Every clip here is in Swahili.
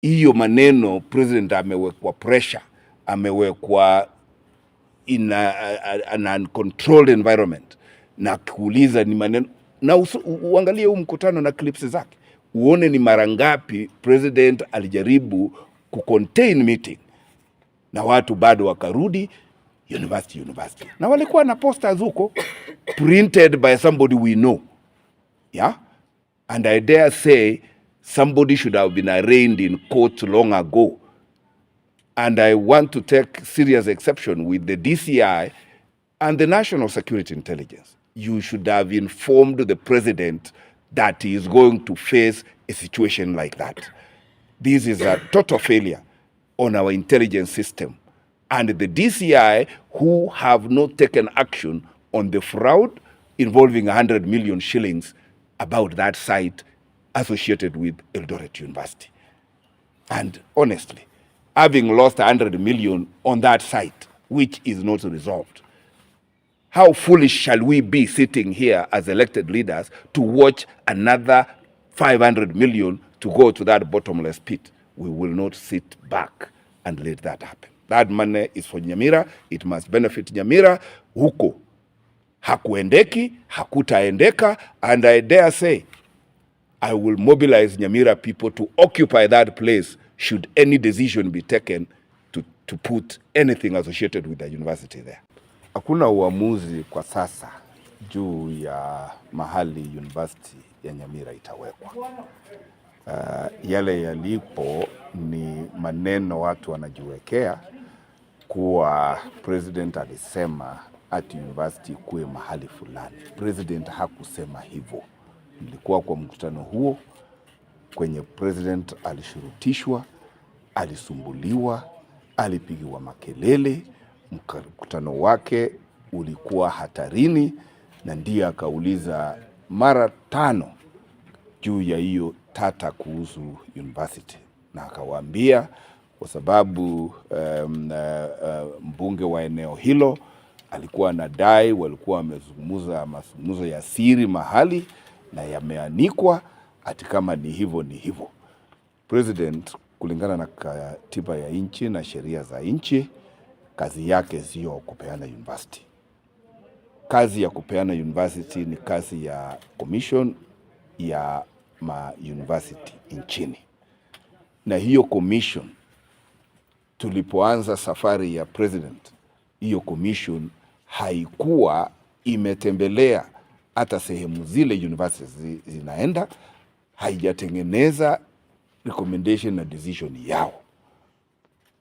hiyo maneno president amewekwa pressure, amewekwa in an uncontrolled environment, na kuuliza ni maneno, na uangalie huu mkutano na clips zake uone ni mara ngapi president alijaribu kucontain meeting na watu bado wakarudi university, na walikuwa na posters huko printed by somebody we know, yeah, and I dare say somebody should have been arraigned in court long ago. And I want to take serious exception with the DCI and the National Security Intelligence. You should have informed the president that he is going to face a situation like that. This is a total failure on our intelligence system. And the DCI, who have not taken action on the fraud involving 100 million shillings about that site associated with Eldoret University. And honestly, having lost 100 million on that site, which is not resolved, how foolish shall we be sitting here as elected leaders to watch another 500 million to go to that bottomless pit? We will not sit back and let that happen. That money is for Nyamira. It must benefit Nyamira. Huko hakuendeki, hakutaendeka, and I dare say I will mobilize Nyamira people to occupy that place should any decision be taken to put anything associated with the university there. Hakuna uamuzi kwa sasa juu ya mahali university ya Nyamira itawekwa. Yale yalipo ni maneno watu wanajiwekea kuwa president alisema ati university kuwe mahali fulani. President hakusema hivyo. Nilikuwa kwa mkutano huo kwenye president alishurutishwa, alisumbuliwa, alipigiwa makelele, mkutano wake ulikuwa hatarini, na ndiye akauliza mara 5 juu ya hiyo tata kuhusu university, na akawaambia kwa sababu mbunge wa eneo hilo alikuwa anadai walikuwa wamezungumza mazungumzo ya siri mahali na yameanikwa, ati kama ni hivyo ni hivyo. President kulingana na katiba ya nchi na sheria za nchi, kazi yake sio kupeana university. Kazi ya kupeana university ni kazi ya commission ya university nchini. Na hiyo commission, tulipoanza safari ya president, hiyo commission haikuwa imetembelea hata sehemu zile universities zinaenda, haijatengeneza recommendation na decision yao.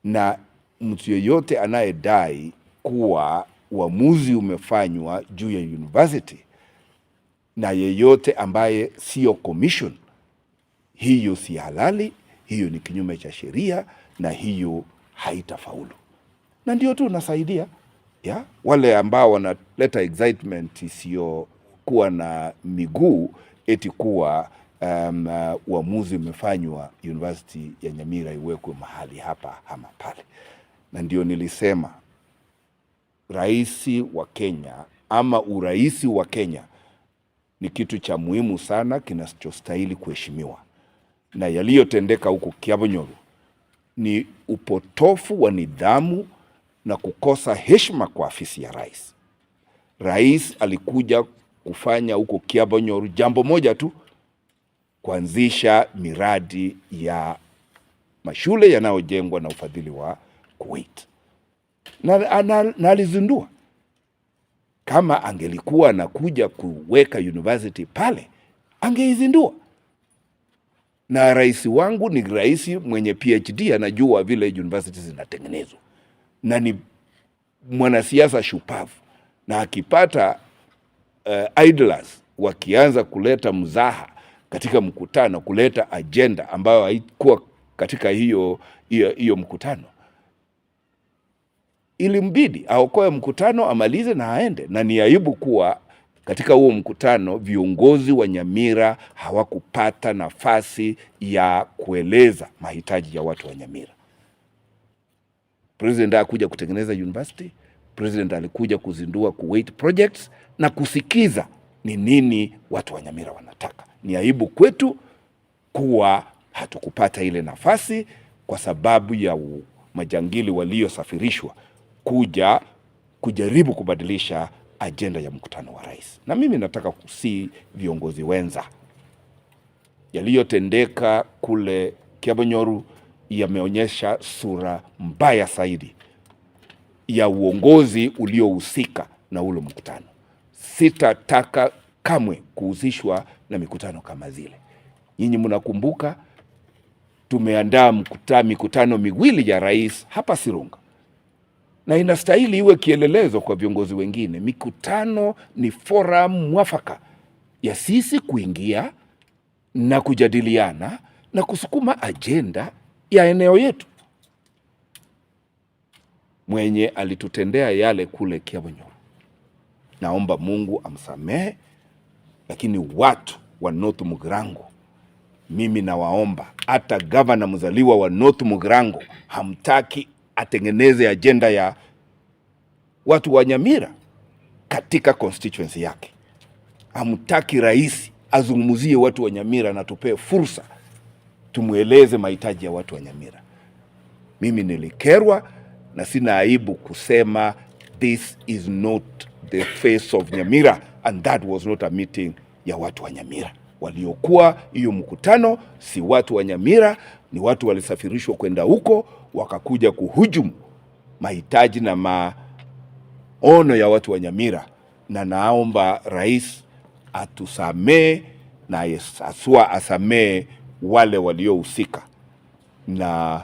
Na mtu yeyote anayedai kuwa uamuzi umefanywa juu ya university na yeyote ambaye sio commission, hiyo si halali, hiyo ni kinyume cha sheria, na hiyo haitafaulu. Na ndio tu nasaidia ya wale ambao wanaleta excitement isiyo kuwa na miguu eti kuwa uamuzi umefanywa university ya Nyamira iwekwe mahali hapa ama pale. Na ndio nilisema rais wa Kenya ama uraisi wa Kenya ni kitu cha muhimu sana kinachostahili kuheshimiwa. Na yaliyotendeka huko Kiabonyoru ni upotofu wa nidhamu na kukosa heshima kwa afisi ya rais. Rais alikuja kufanya huko Kiabonyoru jambo moja tu, kuanzisha miradi ya mashule yanayojengwa na ufadhili wa Kuwait. Na alizindua. Kama angelikuwa anakuja kuweka university pale, angeizindua. Na rais wangu ni rais mwenye PhD, anajua vile universities zinatengenezwa. Na ni mwanasiasa shupavu. Na akipata idlers wakianza kuleta mzaha katika mkutano, kuleta agenda ambayo haikuwa katika hiyo mkutano, ilimbidi aokoe mkutano, amalize na aende. Na ni aibu kuwa katika huo mkutano viongozi wa Nyamira hawakupata nafasi ya kueleza mahitaji ya watu wa Nyamira. President alikuja kutengeneza university, president alikuja kuzindua Kuwait projects na kusikiza ni nini watu wa Nyamira wanataka. Ni aibu kwetu kuwa hatukupata ile nafasi kwa sababu ya majangili waliosafirishwa kuja kujaribu kubadilisha ajenda ya mkutano wa rais. Na mimi nataka kusi viongozi wenza, yaliyotendeka kule Kiabonyoru yameonyesha sura mbaya zaidi ya uongozi uliohusika na ule mkutano. Sitataka kamwe kuhusishwa na mikutano kama zile. Nyinyi mnakumbuka tumeandaa mikutano miwili ya rais hapa Sirunga, na inastahili iwe kielelezo kwa viongozi wengine. Mikutano ni forum mwafaka ya sisi kuingia na kujadiliana na kusukuma ajenda ya eneo yetu. Mwenye alitutendea yale kule Kiabonyoru, naomba Mungu amsamehe, lakini watu wa North Mugirango, mimi nawaomba, hata gavana mzaliwa wa North Mugirango hamtaki atengeneze ajenda ya watu wa Nyamira katika constituency yake. Hamtaki rais azungumzie watu wa Nyamira na tupee fursa tumueleze mahitaji ya watu wa Nyamira. Mimi nilikerwa na sina aibu kusema this is not the face of Nyamira, and that was not a meeting ya watu wa Nyamira. Waliokuwa hiyo mkutano si watu wa Nyamira, ni watu walisafirishwa kwenda huko wakakuja kuhujumu mahitaji na maono ya watu wa Nyamira. Na naomba rais atusamee na asua asamee wale waliohusika na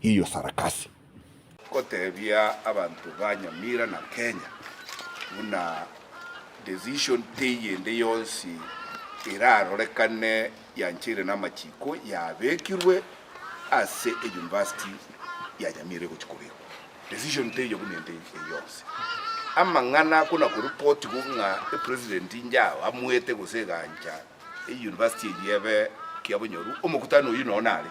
hiyo sarakasi. Kotebia abantu ba Nyamira na Kenya una decision teyende yonsi irarorekane yanchire n'amachiko yabekirwe ase university ya Nyamira guchikubiko. Decision teyo kunende yonsi amangana kuna ku report kunga president njao amwete guseganja university yebe Kiabonyoru omukutano uyu nonale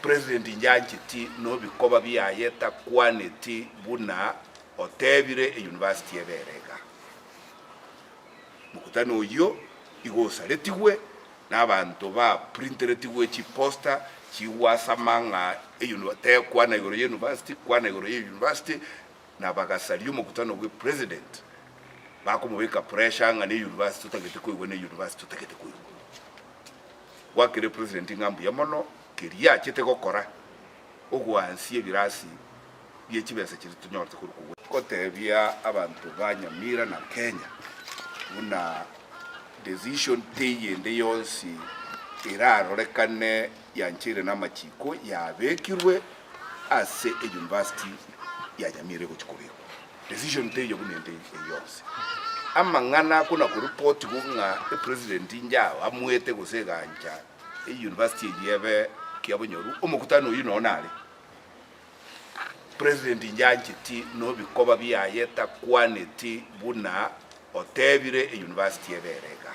president njanje ti no bikoba byayeta kwaneti buna otebire university yeberega mukutano uyu igosaletiwe n'abantu ba printeretiwe chi poster chiwasamanga te kwana igoro university na bagasalio mukutano gwe president bakumubika pressure nga ne university tutagete kuiwe ne university tutagete kuiwe wakire president ngambu ya mono kiria chete gokora ogwansie birasi byekibese kiri tunyorte kuri kuwe kotebia abantu ba Nyamira na Kenya una decision teyende yonsi irarorekane yanchire n'amachiko yabekirwe ase university ya Nyamira guchikubiko. Decision teyo kunende yonsi amangana kuna ku report kunga president njao amwete guseganja university yebe Kiabonyoru omukutano uyu nonale president njanje ti no bikoba byayeta kwaneti buna otebire university yeberega